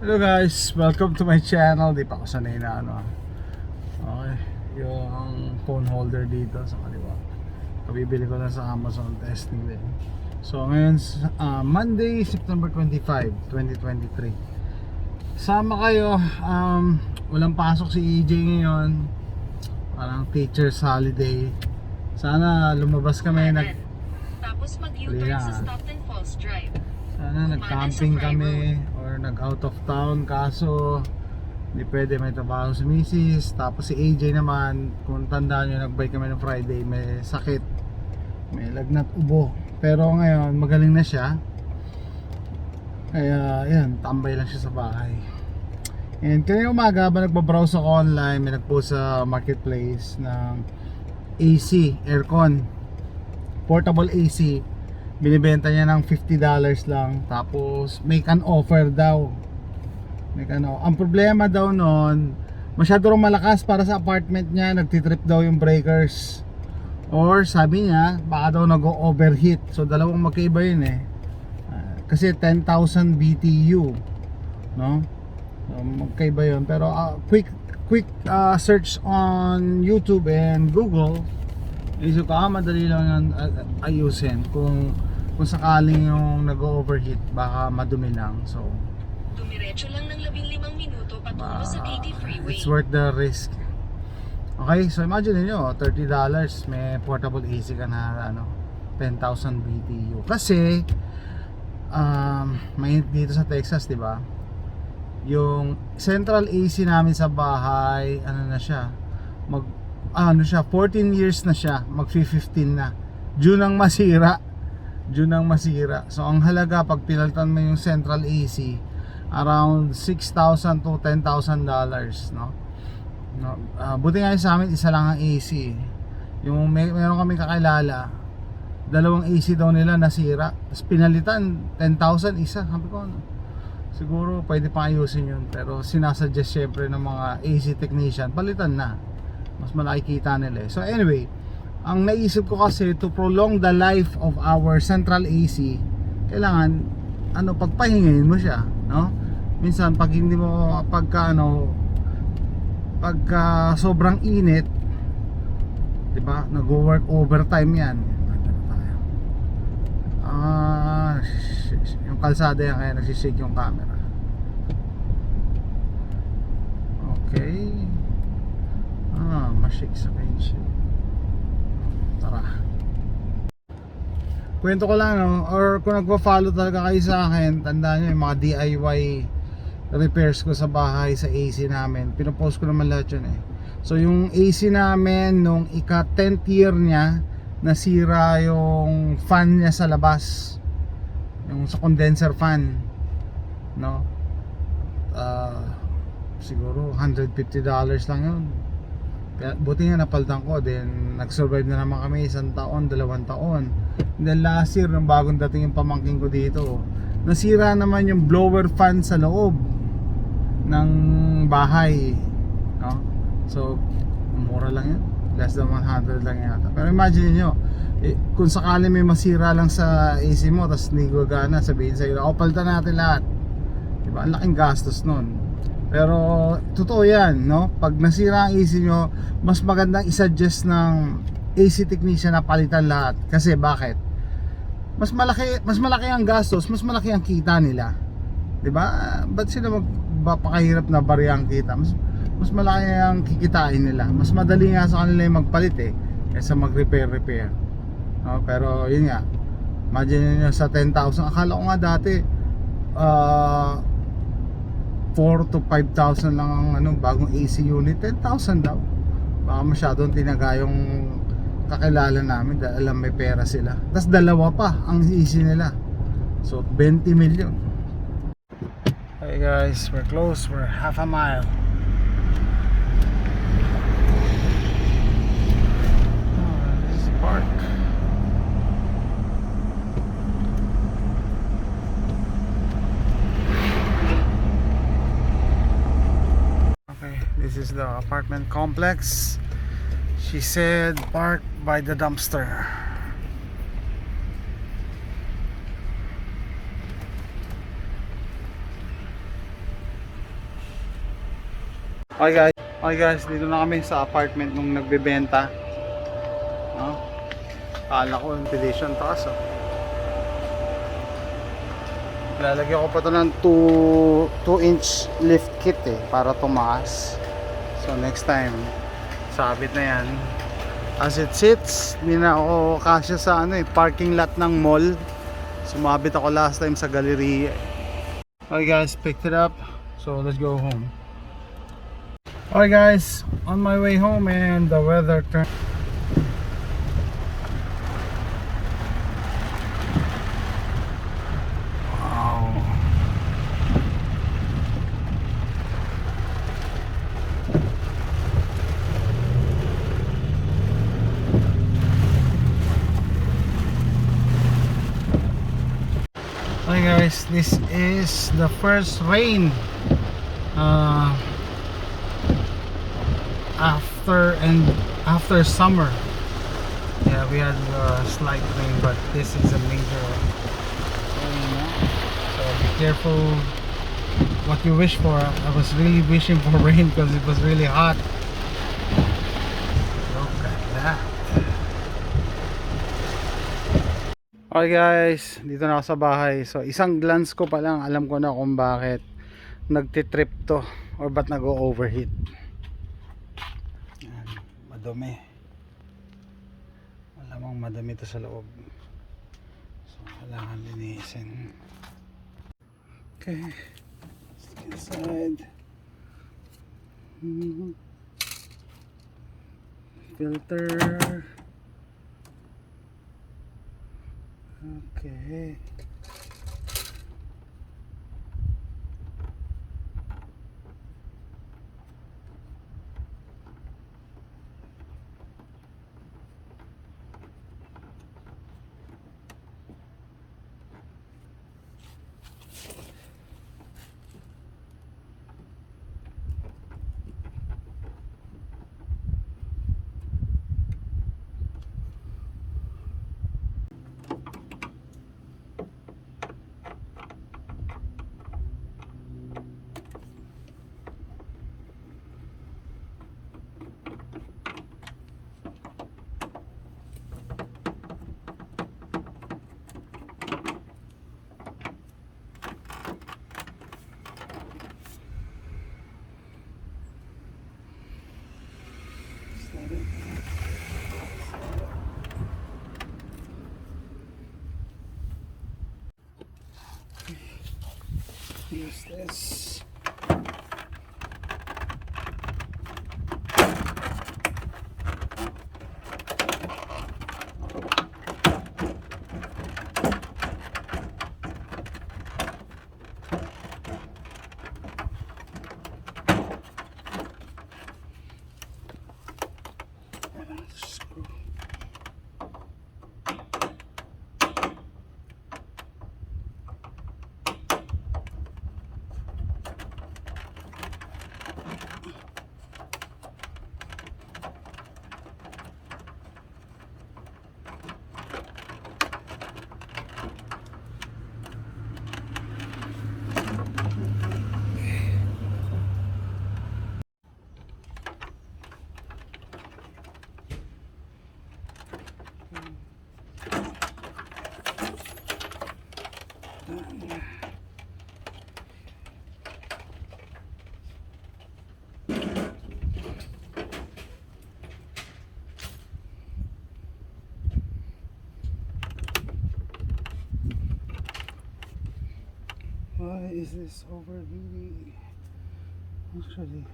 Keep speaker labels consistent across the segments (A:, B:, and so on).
A: Hello guys, welcome to my channel. Di pa ako sanay na okay, yung phone holder dito sa kaliwa. Kabibili ko na sa Amazon, testing din. So ngayon, Monday, September 25, 2023. Sama kayo, walang pasok si EJ ngayon. Parang teacher's holiday. Sana lumabas kami
B: tapos mag-U-turn sa Stockton Falls Drive.
A: Sana nag-camping kami or nag-out of town, kaso hindi pwede, may trabaho si Mrs. Tapos si AJ naman, kung tandaan nyo, nag-bike kami ng Friday, may sakit, may lagnat ubo. Pero ngayon magaling na siya, kaya yan, tambay lang siya sa bahay. And kanina umaga ba nagbabrowse ako online, may nagpost sa marketplace ng AC, aircon, portable AC. Binibenta niya ng $50 lang. Tapos make an offer daw. Ang problema daw nun, masyado rin malakas para sa apartment niya. Nagtitrip daw yung breakers. Or sabi niya, baka daw nag-overheat. So dalawang magkaiba yun kasi 10,000 BTU, no? So, magkaiba yun. Pero quick search on YouTube and Google, isip ko, madali lang yan ayusin. Kung sakaling yung nag-overheat, baka madumi lang. So
B: dumiretso lang ng 15 minuto patungo sa Katy Freeway.
A: It's worth the risk. Okay, so imagine niyo, $30 may portable AC ka na 10,000 BTU. Kasi mainit dito sa Texas, di ba? Yung central AC namin sa bahay, na siya, 14 years na siya, mag-15 na. June ang masira. So ang halaga pag pinalitan mo yung central AC, around $6,000 to $10,000, no? Buti nga sa amin, isa lang ang AC. Yung meron kami kakilala, dalawang AC daw nila nasira, tapos pinalitan 10,000 isa. Sabi ko, siguro pwede pa ayusin yun, pero sinasuggest syempre ng mga AC technician, palitan na, mas malaki kita nila. So anyway, ang naisip ko kasi, to prolong the life of our central AC, kailangan pagpahingayin mo siya, no? Minsan pag hindi mo pagka sobrang init, 'di ba? Nag-work overtime 'yan. Yung kalsada yan, kaya nagsishake yung camera. Okay. Mashake sa windshield. Tara. Kwento ko lang, or kung nagpa-follow talaga kayo sa akin, tandaan nyo yung mga DIY repairs ko sa bahay, sa AC namin. Pinopost ko naman lahat yun So yung AC namin, nung ika-10th year niya, nasira yung fan niya sa labas, yung sa condenser fan, no? Siguro $150 lang yun. Buti nga napaltan ko, then nag-survive na naman kami 1 taon, 2 taon. And then last year, nung bagong dating yung pamangkin ko dito, nasira naman yung blower fan sa loob ng bahay, no? So mura lang yun, less than 100 lang yata. Pero imagine nyo, kung sakali may masira lang sa AC mo, tapos hindi gagana, sabihin sa'yo, palitan natin lahat, diba? Ang laking gastos nun. Pero totoo yan, no? Pag nasira ang AC nyo, mas magandang isuggest ng AC technician na palitan lahat. Kasi bakit? Mas malaki ang gastos, mas malaki ang kita nila, 'di ba? Ba't sila magpapakahirap na bariyang kita? Mas malaki ang kikitain nila. Mas madali nga sa kanila yung magpalit kaysa mag-repair. No? Pero yun nga, imagine nyo sa 10,000, akala ko nga dati 4 to 5,000 lang ang bagong AC unit. 10,000 daw. Baka masyadong tinaga yung kakilala namin dahil alam may pera sila. Tapos dalawa pa ang AC nila. So 20 million. Hey guys, we're close. We're half a mile. This is the park. This is the apartment complex. She said park by the dumpster. Okay guys, dito na kami sa apartment nung nagbebenta. No? Kala ko ventilation taas oh. Lalagyan ko pa to ng 2-inch lift kit eh, para tumaas. So next time, sabit na yan. As it sits, hindi na ako kasya sa parking lot ng mall. Sumabit ako last time sa Galleria. Okay guys, picked it up. So let's go home. Alright guys, on my way home and the weather turned. Wow. Hi guys, this is the first rain after summer. Yeah, we had a slight rain, but this is a major rain. So be careful what you wish for. I was really wishing for rain because it was really hot. Look at that. Okay guys, dito na ako sa bahay. So isang glance ko pa lang, alam ko na kung bakit nagtitrip to or ba't nag-overheat. Yan, madumi. Malamang madumi to sa loob. So kailangan linisin. Okay, let's get inside. Filter. Okay. Use this. Screw. Why is this overheating? Actually,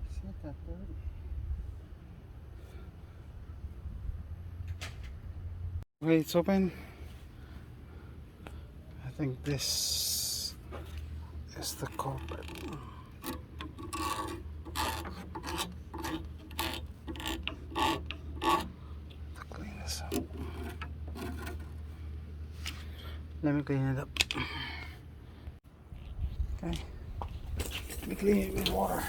A: it's not that dirty. Okay, it's open. I think this is the culprit. To clean this up. Let me clean it up. Okay. Let me clean it with water.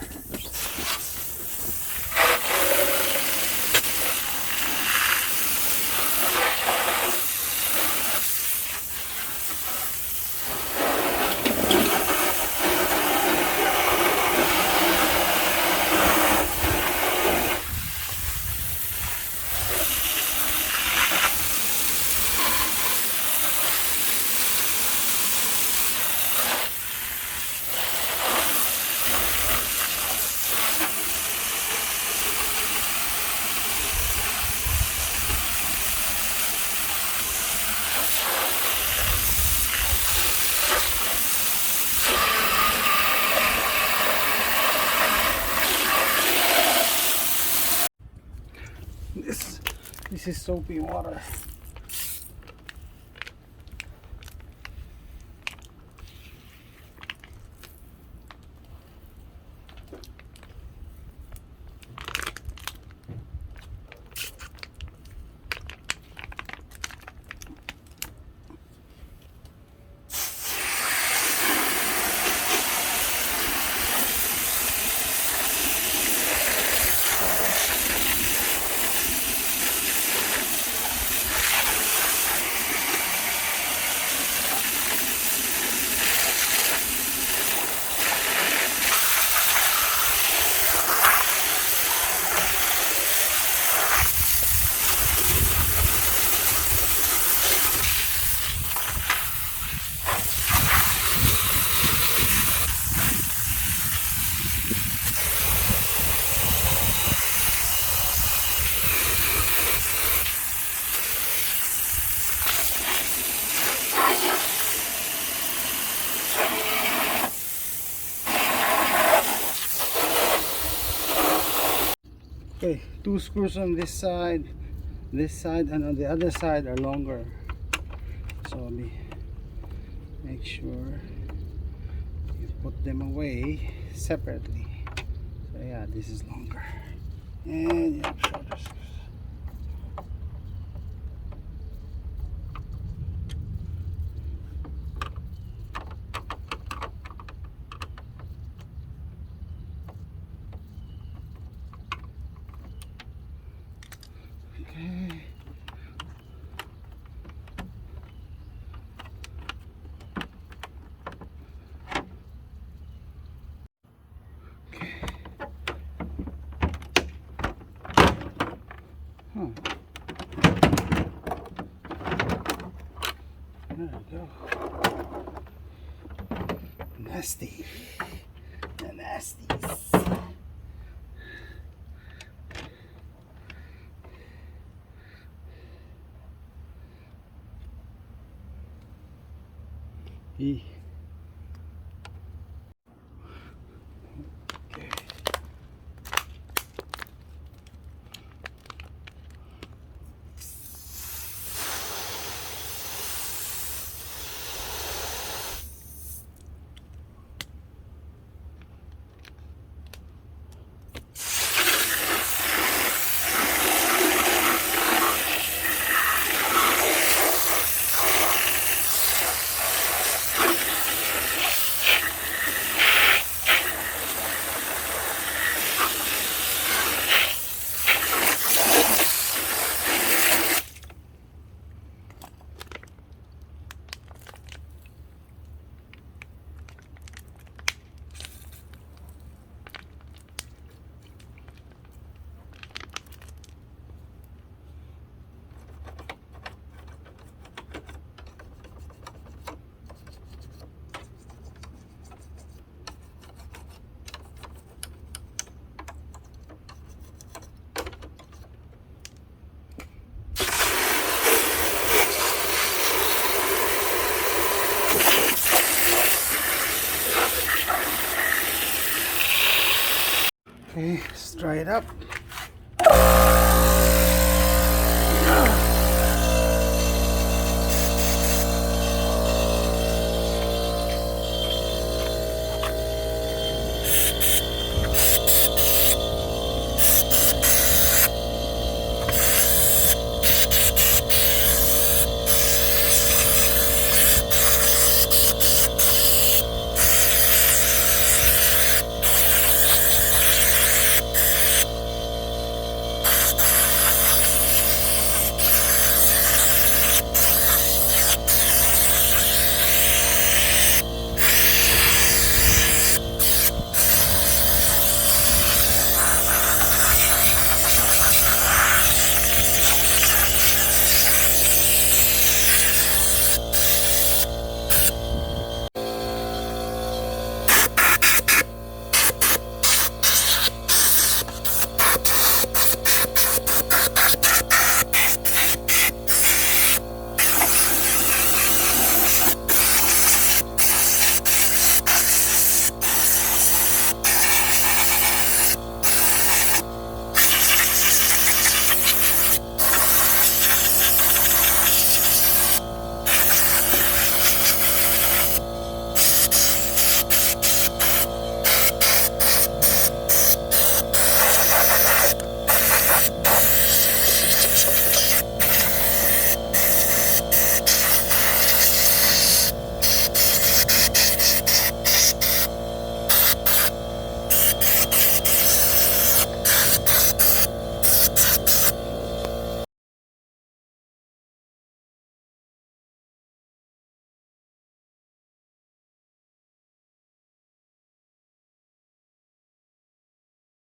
A: is soapy water. Okay, 2 screws on this side, and on the other side are longer. So make sure you put them away separately. So yeah, this is longer, and you have shorter screws. Okay. Huh. There we go. Nasty. The nasties. E. Okay. Okay, let's dry it up.